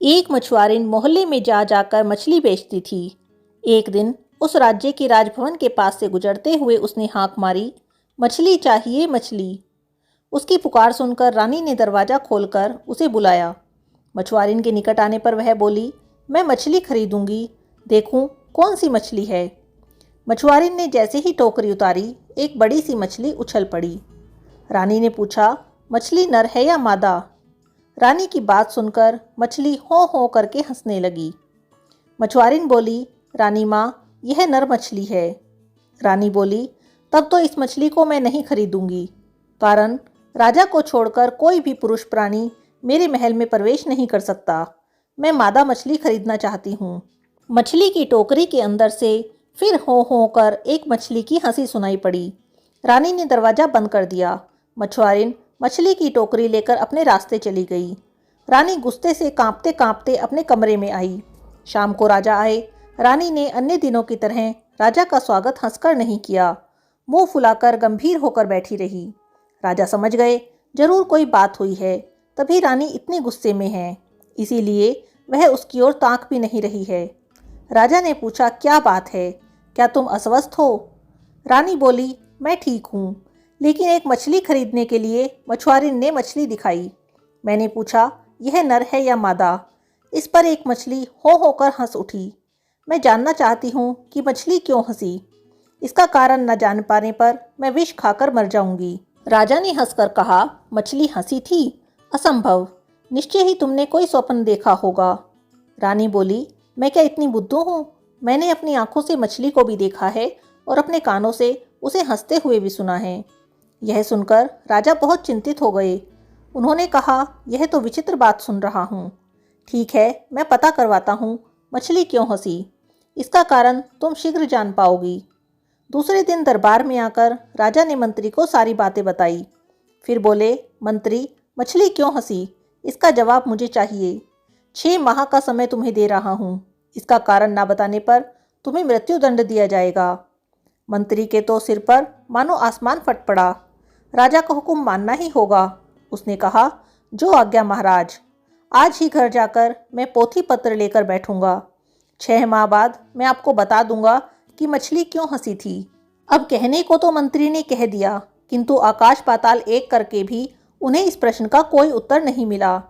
एक मछुआरिन मोहल्ले में जा जाकर मछली बेचती थी। एक दिन उस राज्य के राजभवन के पास से गुजरते हुए उसने हाँक मारी, मछली चाहिए मछली। उसकी पुकार सुनकर रानी ने दरवाज़ा खोलकर उसे बुलाया। मछुआरिन के निकट आने पर वह बोली, मैं मछली खरीदूंगी, देखूं कौन सी मछली है। मछुआरिन ने जैसे ही टोकरी उतारी, एक बड़ी सी मछली उछल पड़ी। रानी ने पूछा, मछली नर है या मादा? रानी की बात सुनकर मछली हो करके हंसने लगी। मछुआरिन बोली, रानी माँ, यह नर मछली है। रानी बोली, तब तो इस मछली को मैं नहीं खरीदूंगी, कारण राजा को छोड़कर कोई भी पुरुष प्राणी मेरे महल में प्रवेश नहीं कर सकता। मैं मादा मछली खरीदना चाहती हूँ। मछली की टोकरी के अंदर से फिर हो कर एक मछली की हंसी सुनाई पड़ी। रानी ने दरवाज़ा बंद कर दिया। मछुआरिन मछली की टोकरी लेकर अपने रास्ते चली गई। रानी गुस्से से कांपते कांपते अपने कमरे में आई। शाम को राजा आए। रानी ने अन्य दिनों की तरह राजा का स्वागत हंसकर नहीं किया, मुंह फुलाकर गंभीर होकर बैठी रही। राजा समझ गए जरूर कोई बात हुई है, तभी रानी इतने गुस्से में है, इसीलिए वह उसकी ओर ताक भी नहीं रही है। राजा ने पूछा, क्या बात है, क्या तुम अस्वस्थ हो? रानी बोली, मैं ठीक हूँ, लेकिन एक मछली खरीदने के लिए मछुआरिन ने मछली दिखाई। मैंने पूछा, यह नर है या मादा? इस पर एक मछली हो कर हंस उठी। मैं जानना चाहती हूँ कि मछली क्यों हंसी। इसका कारण न जान पाने पर मैं विष खाकर मर जाऊंगी। राजा ने हंसकर कहा, मछली हंसी थी? असंभव, निश्चय ही तुमने कोई स्वप्न देखा होगा। रानी बोली, मैं क्या इतनी बुद्धू हूँ? मैंने अपनी आंखों से मछली को भी देखा है और अपने कानों से उसे हंसते हुए भी सुना है। यह सुनकर राजा बहुत चिंतित हो गए। उन्होंने कहा, यह तो विचित्र बात सुन रहा हूँ। ठीक है, मैं पता करवाता हूँ मछली क्यों हंसी। इसका कारण तुम शीघ्र जान पाओगी। दूसरे दिन दरबार में आकर राजा ने मंत्री को सारी बातें बताई। फिर बोले, मंत्री, मछली क्यों हंसी, इसका जवाब मुझे चाहिए। 6 माह का समय तुम्हें दे रहा हूँ। इसका कारण ना बताने पर तुम्हें मृत्युदंड दिया जाएगा। मंत्री के तो सिर पर मानो आसमान फट पड़ा। राजा का हुक्म मानना ही होगा। उसने कहा, जो आज्ञा महाराज। आज ही घर जाकर मैं पोथी पत्र लेकर बैठूंगा। 6 माह बाद मैं आपको बता दूंगा कि मछली क्यों हंसी थी। अब कहने को तो मंत्री ने कह दिया, किंतु आकाश पाताल एक करके भी उन्हें इस प्रश्न का कोई उत्तर नहीं मिला।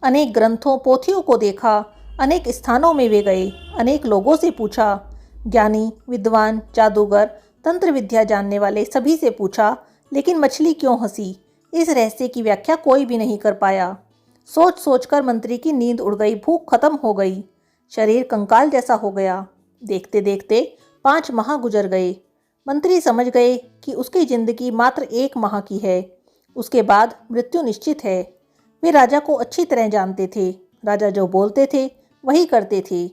अनेक ग्रंथों पोथियों को देखा, अनेक स्थानों में वे गए, अनेक लोगों से पूछा, ज्ञानी, विद्वान, जादूगर, तंत्र विद्या जानने वाले सभी से पूछा, लेकिन मछली क्यों हंसी, इस रहस्य की व्याख्या कोई भी नहीं कर पाया। सोच सोचकर मंत्री की नींद उड़ गई, भूख खत्म हो गई, शरीर कंकाल जैसा हो गया। देखते देखते 5 माह गुजर गए। मंत्री समझ गए कि उसकी जिंदगी मात्र 1 माह की है, उसके बाद मृत्यु निश्चित है। वे राजा को अच्छी तरह जानते थे। राजा जो बोलते थे वही करते थे।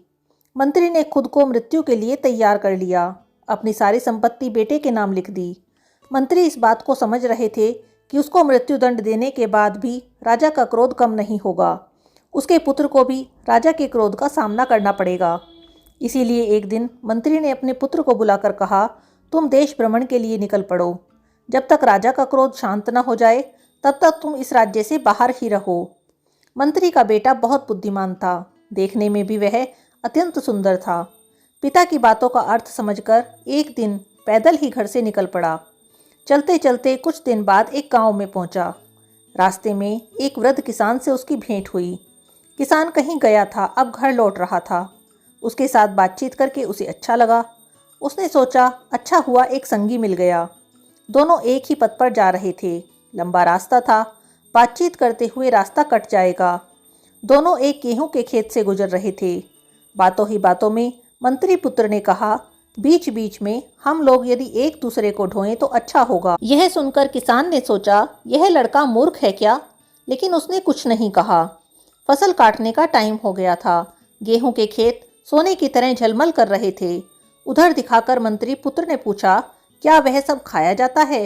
मंत्री ने खुद को मृत्यु के लिए तैयार कर लिया। अपनी सारी संपत्ति बेटे के नाम लिख दी। मंत्री इस बात को समझ रहे थे कि उसको मृत्युदंड देने के बाद भी राजा का क्रोध कम नहीं होगा। उसके पुत्र को भी राजा के क्रोध का सामना करना पड़ेगा। इसीलिए एक दिन मंत्री ने अपने पुत्र को बुलाकर कहा, तुम देश भ्रमण के लिए निकल पड़ो। जब तक राजा का क्रोध शांत न हो जाए तब तक तुम इस राज्य से बाहर ही रहो। मंत्री का बेटा बहुत बुद्धिमान था। देखने में भी वह अत्यंत सुंदर था। पिता की बातों का अर्थ समझकर एक दिन पैदल ही घर से निकल पड़ा। चलते चलते कुछ दिन बाद एक गांव में पहुंचा। रास्ते में एक वृद्ध किसान से उसकी भेंट हुई। किसान कहीं गया था, अब घर लौट रहा था। उसके साथ बातचीत करके उसे अच्छा लगा। उसने सोचा, अच्छा हुआ एक संगी मिल गया। दोनों एक ही पथ पर जा रहे थे। लंबा रास्ता था, बातचीत करते हुए रास्ता कट जाएगा। दोनों एक गेहूं के खेत से गुजर रहे थे। बातों ही बातों में मंत्री पुत्र ने कहा, बीच बीच में हम लोग यदि एक दूसरे को ढोएं तो अच्छा होगा। यह सुनकर किसान ने सोचा, यह लड़का मूर्ख है क्या, लेकिन उसने कुछ नहीं कहा। फसल काटने का टाइम हो गया था। गेहूं के खेत सोने की तरह झलमल कर रहे थे। उधर दिखाकर मंत्री पुत्र ने पूछा, क्या वह सब खाया जाता है?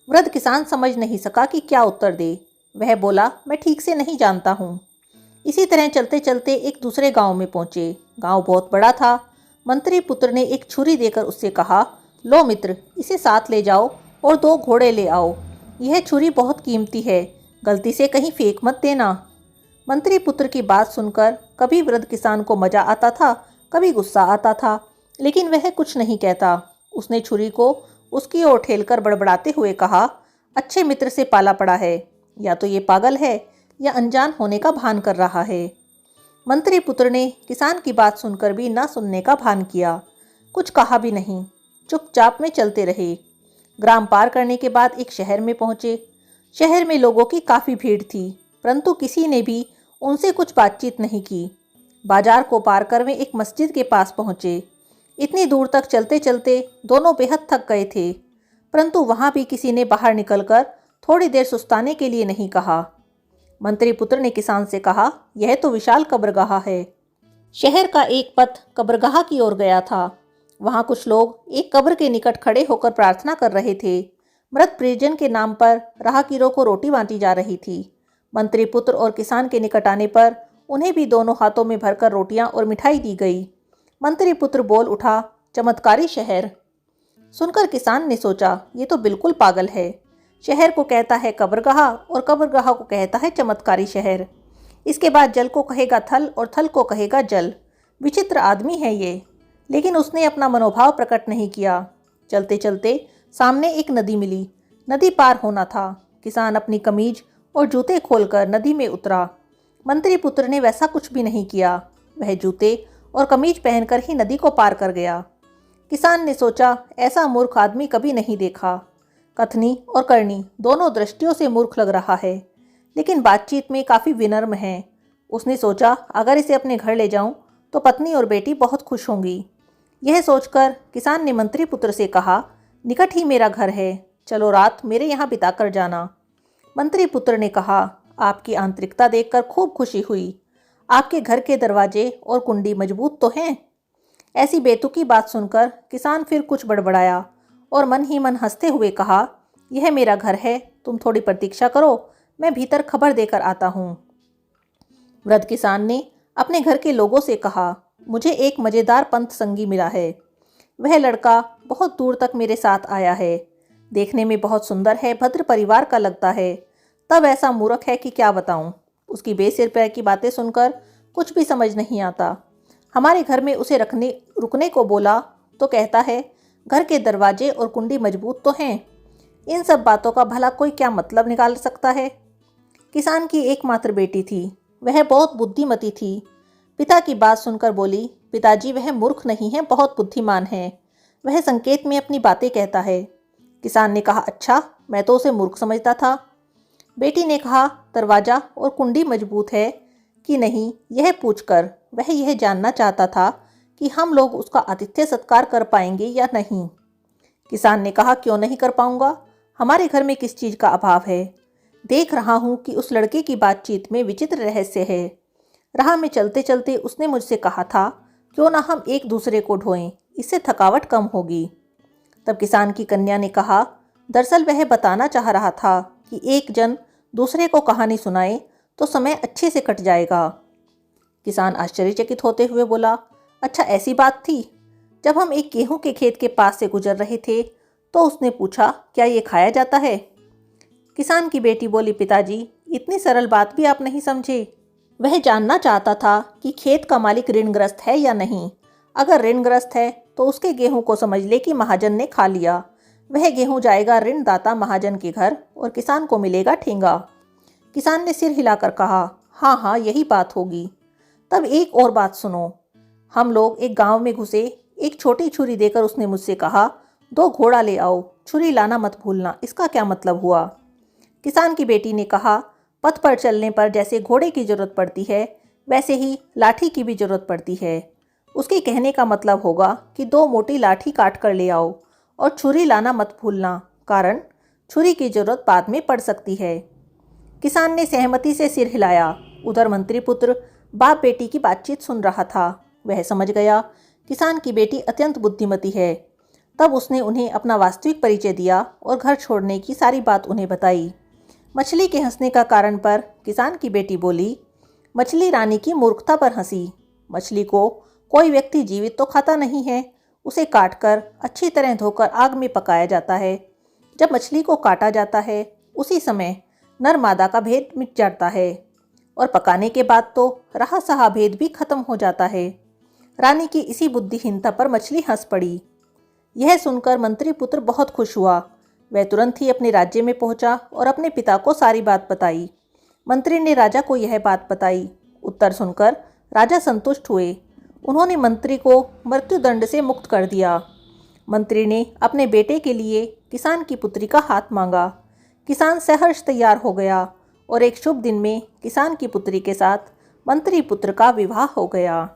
वृद्ध किसान समझ नहीं सका कि क्या उत्तर दे। वह बोला, मैं ठीक से नहीं जानता हूँ। इसी तरह चलते चलते एक दूसरे गांव में पहुंचे। गांव बहुत बड़ा था। मंत्री पुत्र ने एक छुरी देकर उससे कहा, लो मित्र, इसे साथ ले जाओ और 2 घोड़े ले आओ। यह छुरी बहुत कीमती है, गलती से कहीं फेंक मत देना। मंत्री पुत्र की बात सुनकर कभी वृद्ध किसान को मजा आता था, कभी गुस्सा आता था, लेकिन वह कुछ नहीं कहता। उसने छुरी को उसकी ओर ठेलकर बड़बड़ाते हुए कहा, अच्छे मित्र से पाला पड़ा है, या तो ये पागल है या अनजान होने का भान कर रहा है। मंत्री पुत्र ने किसान की बात सुनकर भी ना सुनने का भान किया, कुछ कहा भी नहीं, चुपचाप में चलते रहे। ग्राम पार करने के बाद एक शहर में पहुंचे। शहर में लोगों की काफ़ी भीड़ थी, परंतु किसी ने भी उनसे कुछ बातचीत नहीं की। बाजार को पार कर वे एक मस्जिद के पास पहुंचे। इतनी दूर तक चलते चलते दोनों बेहद थक गए थे, परंतु वहां भी किसी ने बाहर निकलकर थोड़ी देर सुस्ताने के लिए नहीं कहा। मंत्री पुत्र ने किसान से कहा, यह तो विशाल कब्रगाह है। शहर का एक पथ कब्रगाह की ओर गया था। वहां कुछ लोग एक कब्र के निकट खड़े होकर प्रार्थना कर रहे थे। मृत परिजन के नाम पर राहगीरों को रोटी बांटी जा रही थी। मंत्री पुत्र और किसान के निकट आने पर उन्हें भी दोनों हाथों में भरकर रोटियां और मिठाई दी गई। मंत्री पुत्र बोल उठा, चमत्कारी शहर। सुनकर किसान ने सोचा, ये तो बिल्कुल पागल है। शहर को कहता है कब्रगाह और कब्रगाह को कहता है चमत्कारी शहर। इसके बाद जल को कहेगा थल और थल को कहेगा जल। विचित्र आदमी है ये। लेकिन उसने अपना मनोभाव प्रकट नहीं किया। चलते चलते सामने एक नदी मिली। नदी पार होना था। किसान अपनी कमीज और जूते खोलकर नदी में उतरा। मंत्री पुत्र ने वैसा कुछ भी नहीं किया। वह जूते और कमीज पहनकर ही नदी को पार कर गया। किसान ने सोचा, ऐसा मूर्ख आदमी कभी नहीं देखा। कथनी और करनी दोनों दृष्टियों से मूर्ख लग रहा है, लेकिन बातचीत में काफ़ी विनम्र है। उसने सोचा, अगर इसे अपने घर ले जाऊं तो पत्नी और बेटी बहुत खुश होंगी। यह सोचकर किसान ने मंत्री पुत्र से कहा, निकट ही मेरा घर है, चलो रात मेरे यहाँ बिताकर जाना। मंत्री पुत्र ने कहा, आपकी आंतरिकता देखकर खूब खुशी हुई। आपके घर के दरवाजे और कुंडी मजबूत तो हैं। ऐसी बेतुकी बात सुनकर किसान फिर कुछ बड़बड़ाया और मन ही मन हंसते हुए कहा, यह मेरा घर है, तुम थोड़ी प्रतीक्षा करो, मैं भीतर खबर देकर आता हूँ। वृद्ध किसान ने अपने घर के लोगों से कहा, मुझे एक मज़ेदार पंथ संगी मिला है। वह लड़का बहुत दूर तक मेरे साथ आया है। देखने में बहुत सुंदर है, भद्र परिवार का लगता है, तब ऐसा मूर्ख है कि क्या बताऊं। उसकी बेसिर पैर की बातें सुनकर कुछ भी समझ नहीं आता। हमारे घर में उसे रुकने को बोला तो कहता है, घर के दरवाजे और कुंडी मजबूत तो हैं। इन सब बातों का भला कोई क्या मतलब निकाल सकता है। किसान की एकमात्र बेटी थी, वह बहुत बुद्धिमती थी। पिता की बात सुनकर बोली, पिताजी वह मूर्ख नहीं है, बहुत बुद्धिमान है। वह संकेत में अपनी बातें कहता है। किसान ने कहा, अच्छा, मैं तो उसे मूर्ख समझता था। बेटी ने कहा, दरवाजा और कुंडी मजबूत है कि नहीं, यह पूछकर वह यह जानना चाहता था कि हम लोग उसका आतिथ्य सत्कार कर पाएंगे या नहीं। किसान ने कहा, क्यों नहीं कर पाऊंगा, हमारे घर में किस चीज़ का अभाव है। देख रहा हूँ कि उस लड़के की बातचीत में विचित्र रहस्य है। राह में चलते चलते उसने मुझसे कहा था, क्यों ना हम एक दूसरे को ढोएं, इससे थकावट कम होगी। तब किसान की कन्या ने कहा, दरअसल वह बताना चाह रहा था कि एक जन दूसरे को कहानी सुनाए तो समय अच्छे से कट जाएगा। किसान आश्चर्यचकित होते हुए बोला, अच्छा ऐसी बात थी। जब हम एक गेहूं के खेत के पास से गुजर रहे थे तो उसने पूछा, क्या ये खाया जाता है। किसान की बेटी बोली, पिताजी इतनी सरल बात भी आप नहीं समझे। वह जानना चाहता था कि खेत का मालिक ऋणग्रस्त है या नहीं। अगर ऋणग्रस्त है तो उसके गेहूं को समझ ले कि महाजन ने खा लिया। वह गेहूं जाएगा ऋणदाता महाजन के घर और किसान को मिलेगा ठेंगा। किसान ने सिर हिलाकर कहा, हाँ हाँ, यही बात होगी। तब एक और बात सुनो। हम लोग एक गांव में घुसे। एक छोटी छुरी देकर उसने मुझसे कहा, 2 घोड़ा ले आओ, छुरी लाना मत भूलना। इसका क्या मतलब हुआ। किसान की बेटी ने कहा, पथ पर चलने पर जैसे घोड़े की जरूरत पड़ती है, वैसे ही लाठी की भी जरूरत पड़ती है। उसके कहने का मतलब होगा कि 2 मोटी लाठी काट कर ले आओ और छुरी लाना मत भूलना, कारण छुरी की जरूरत बाद में पड़ सकती है। किसान ने सहमति से सिर हिलाया। उधर मंत्री पुत्र बाप बेटी की बातचीत सुन रहा था। वह समझ गया किसान की बेटी अत्यंत बुद्धिमती है। तब उसने उन्हें अपना वास्तविक परिचय दिया और घर छोड़ने की सारी बात उन्हें बताई। मछली के हंसने का कारण पर किसान की बेटी बोली, मछली रानी की मूर्खता पर हंसी। मछली को कोई व्यक्ति जीवित तो खाता नहीं है, उसे काटकर अच्छी तरह धोकर आग में पकाया जाता है। जब मछली को काटा जाता है उसी समय नर मादा का भेद मिट जाता है। और पकाने के बाद तो रहा सहा भेद भी खत्म हो जाता है। रानी की इसी बुद्धिहीनता पर मछली हंस पड़ी। यह सुनकर मंत्री पुत्र बहुत खुश हुआ। वह तुरंत ही अपने राज्य में पहुंचा और अपने पिता को सारी बात बताई। मंत्री ने राजा को यह बात बताई। उत्तर सुनकर राजा संतुष्ट हुए। उन्होंने मंत्री को मृत्युदंड से मुक्त कर दिया। मंत्री ने अपने बेटे के लिए किसान की पुत्री का हाथ मांगा। किसान सहर्ष तैयार हो गया और एक शुभ दिन में किसान की पुत्री के साथ मंत्री पुत्र का विवाह हो गया।